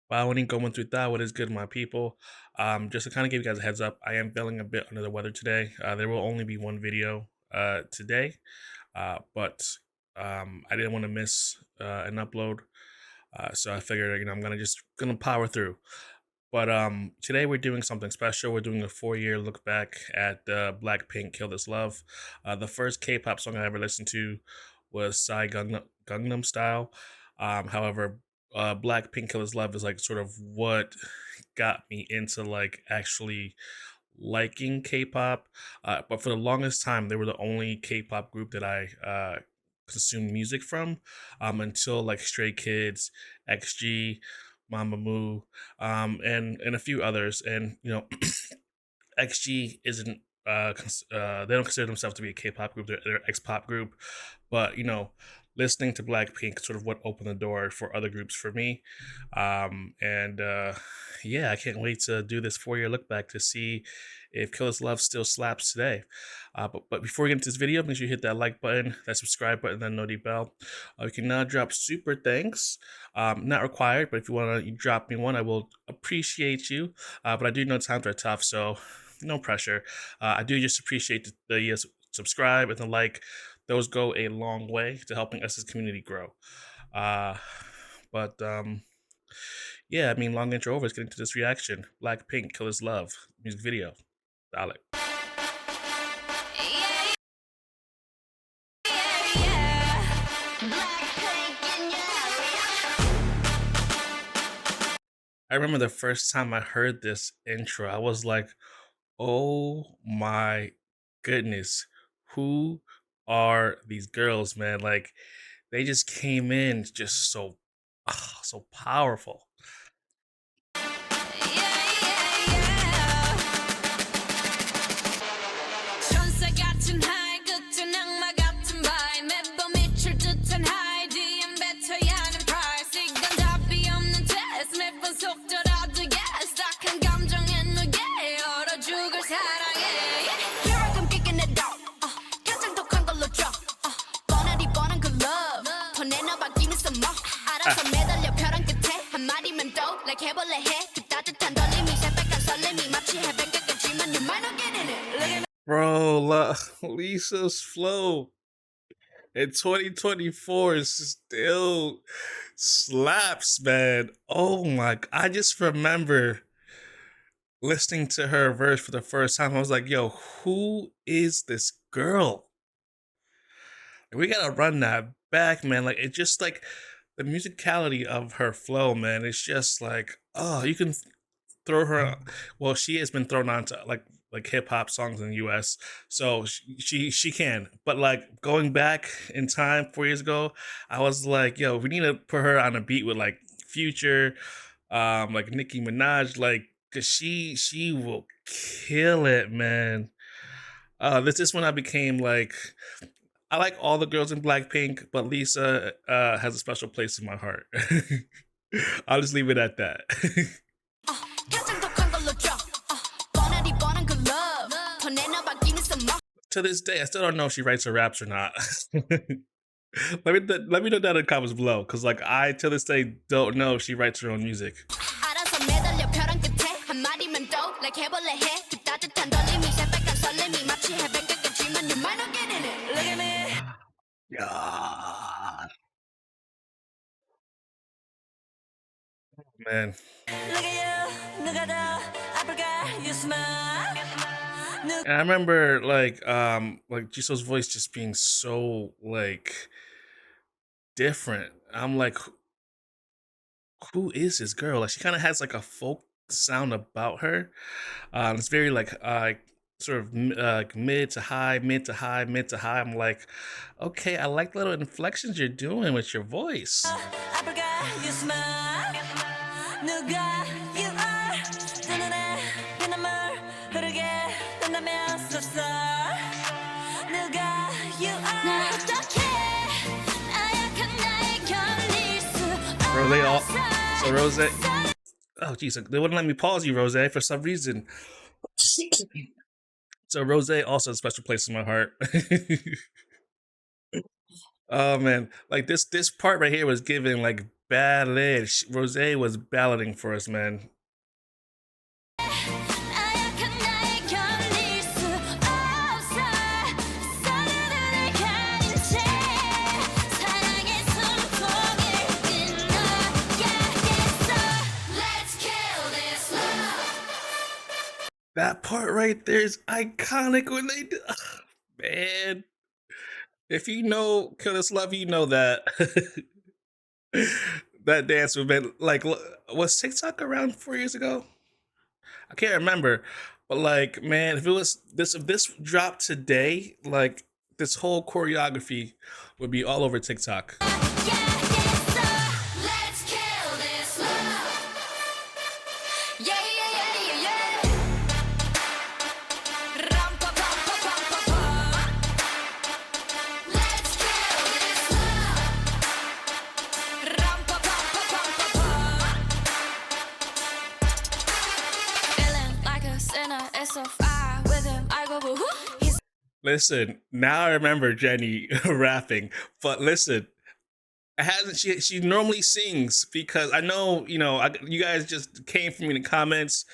Bowing going through that. What is good, my people? Just to kind of give you guys a heads up, I am feeling a bit under the weather today. There will only be one video today, but I didn't want to miss an upload, so I figured I'm gonna power through. But today we're doing something special. We're doing a 4-year look back at Blackpink "Kill This Love." The first K-pop song I ever listened to was Psy Gangnam Style. However, Blackpink "Kill This Love" is like sort of what got me into like actually liking K-pop. But for the longest time, they were the only K-pop group that I consumed music from, until like Stray Kids, XG, Mamamoo, and a few others. And XG isn't they don't consider themselves to be a K-pop group. They're an X-pop group, but listening to Blackpink sort of what opened the door for other groups for me. And Yeah, I can't wait to do this 4-year look back to see if Kill This Love still slaps today. But before we get into this video, make sure you hit that like button, that subscribe button, that noti bell. You can now drop super thanks. Not required, but if you want to drop me one, I will appreciate you. But I do know times are tough, so no pressure. I do just appreciate the subscribe and the like. Those go a long way to helping us as a community grow. Uh, but Yeah, I mean, long intro over. Let's get into this reaction. Blackpink, Kill This Love music video. Dale. I remember the first time I heard this intro, I was like, oh my goodness, who are these girls, man? Like, they just came in just so powerful. Bro, Lisa's flow in 2024 still slaps, man. Oh my! I just remember listening to her verse for the first time. I was like, "Yo, who is this girl?" We gotta run that back, man. Like, it's just like the musicality of her flow, man. It's just like, oh, you can throw her. Well, she has been thrown onto like hip hop songs in the U.S., so she can. But like going back in time 4 years ago, I was like, yo, we need to put her on a beat with like Future, like Nicki Minaj, like, cause she will kill it, man. This is when I became like, I like all the girls in Blackpink, but Lisa has a special place in my heart. I'll just leave it at that. To this day, I still don't know if she writes her raps or not. Let me know down in the comments below, because like I to this day don't know if she writes her own music. God, man. And I remember like Jisoo's voice just being so like different. I'm like, who is this girl? Like she kind of has like a folk sound about her. It's very like sort of mid to high, mid to high, mid to high. I'm like, okay, I like the little inflections you're doing with your voice. Rosé all so Rosé. Oh geez, they wouldn't let me pause you, Rosé, for some reason. So Rosé also has a special place in my heart. Oh man, like this part right here was giving like ballad. Rosé was ballading for us, man. That part right there is iconic when they do. Man, if you know "Kill This Love," you know that that dance would been like. Was TikTok around 4 years ago? I can't remember, but like, man, if this dropped today, like this whole choreography would be all over TikTok. Listen, now I remember Jennie rapping, but listen, it hasn't. She normally sings because I know you guys just came from me in the comments.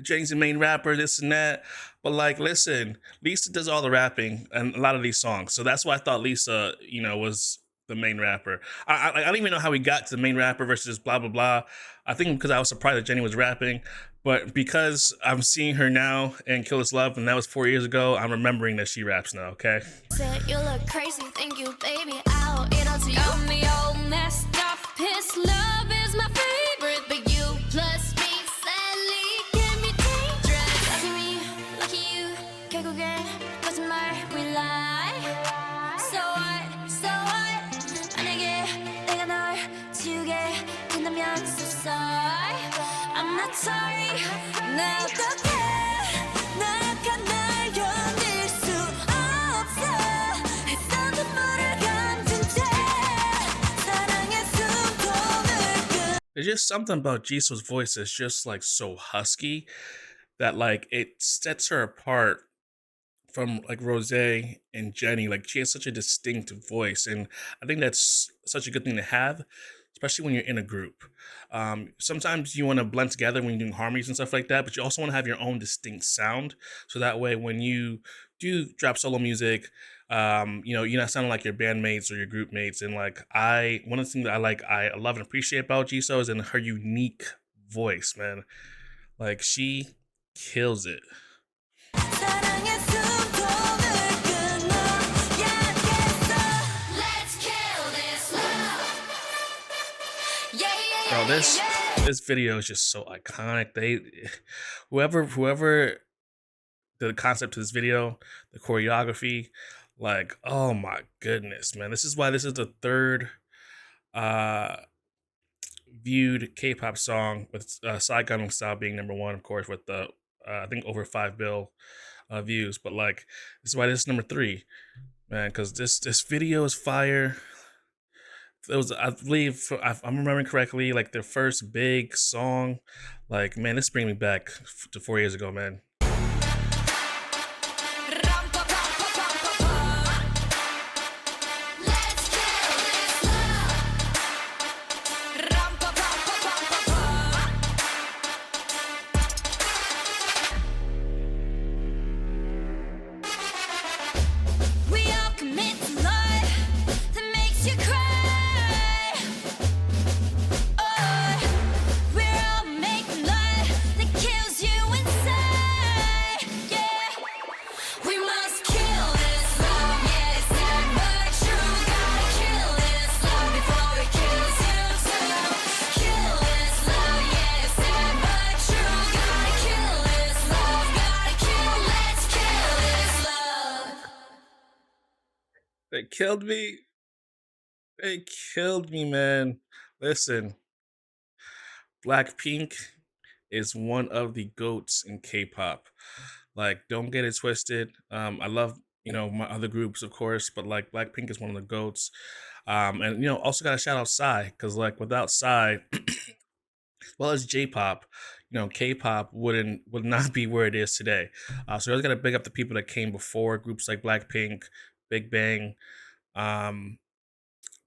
Jennie's the main rapper, this and that. But like, listen, Lisa does all the rapping and a lot of these songs, so that's why I thought Lisa, was the main rapper. I don't even know how we got to the main rapper versus blah blah blah. I think because I was surprised that Jennie was rapping, but because I'm seeing her now and Kill This Love, and that was 4 years ago, I'm remembering that she raps now. Okay. Said you look crazy, thank you, baby. I'll eat all to you. Got me all messed up. His love is my favorite, but you plus me sadly can be dangerous. Lucky me, lucky you. 결국엔 거짓말 we lie. So what? 만약에 내가 널 지우게 된다면 so sorry. I'm not sorry. 나 어떡해? 나약한 날 견딜 수 없어. 했던 눈물을 감춘 채 사랑의 숨통을 끊. There's just something about Jisoo's voice that's just like so husky that like it sets her apart from like Rosé and Jennie. Like she has such a distinct voice, and I think that's such a good thing to have, especially when you're in a group. Sometimes you want to blend together when you're doing harmonies and stuff like that, but you also want to have your own distinct sound. So that way, when you do drop solo music, you're not sounding like your bandmates or your group mates. And like one of the things that I love and appreciate about Jisoo is in her unique voice, man. Like she kills it. 사랑의 숨통을 끊어. 약했어. Let's kill this love. Bro, this video is just so iconic. Whoever did the concept to this video, the choreography, like, oh my goodness, man. This is why this is the third viewed K-pop song, with Saigon Style being number one, of course, with the I think over 5 bill views. But like, this is why this is number 3, man, because this video is fire. It was, I believe, if I'm remembering correctly, like their first big song. Like, man, this brings me back to 4 years ago, man. We all commit to love that makes you cry. Oh, we're all making love that kills you inside. Yeah, we must kill this love. Yeah, it's sad but true. Gotta kill this love before it kills you too. Kill this love. Yeah, it's sad but true. Gotta kill this love. Gotta kill. Let's kill this love. They killed me. They killed me, man. Listen, BLACKPINK is one of the goats in K-pop. Like, don't get it twisted. I love my other groups, of course, but like BLACKPINK is one of the goats. And also got to shout out Psy, because like without Psy, well as J-pop, K-pop would not be where it is today. So I always got to big up the people that came before, groups like BLACKPINK, Big Bang, um,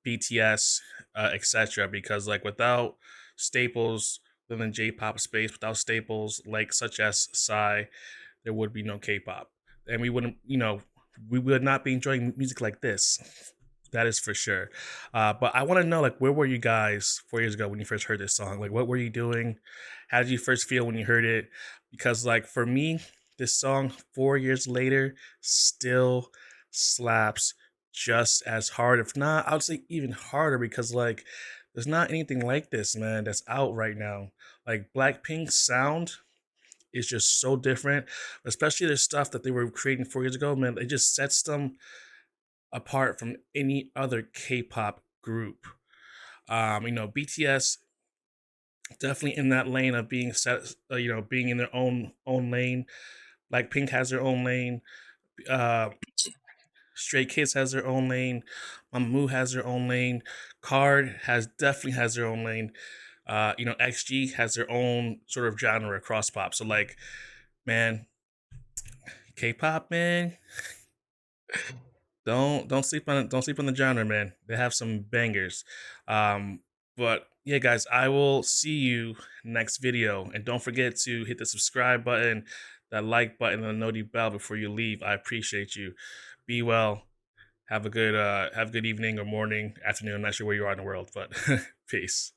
BTS, etc. Because like without staples within J-pop space, without staples like such as Psy, there would be no K-pop, and we wouldn't, we would not be enjoying music like this. That is for sure. But I want to know, like, where were you guys 4 years ago when you first heard this song? Like, what were you doing? How did you first feel when you heard it? Because, like, for me, this song 4 years later still slaps just as hard, if not, I would say even harder, because, like, there's not anything like this, man, that's out right now. Like, Blackpink's sound is just so different, especially the stuff that they were creating 4 years ago, man. It just sets them apart from any other K-pop group. BTS definitely in that lane of being set, being in their own lane. Like Pink has their own lane. Uh, Stray Kids has their own lane. Mamamoo has their own lane. Card has definitely has their own lane. XG has their own sort of genre cross pop. So like, man, K-pop, man, don't sleep on the genre, man. They have some bangers. But yeah, guys, I will see you next video, and don't forget to hit the subscribe button, that like button, and the noti bell before you leave. I appreciate you. Be well. Have a good evening or morning, afternoon. I'm not sure where you are in the world, but peace.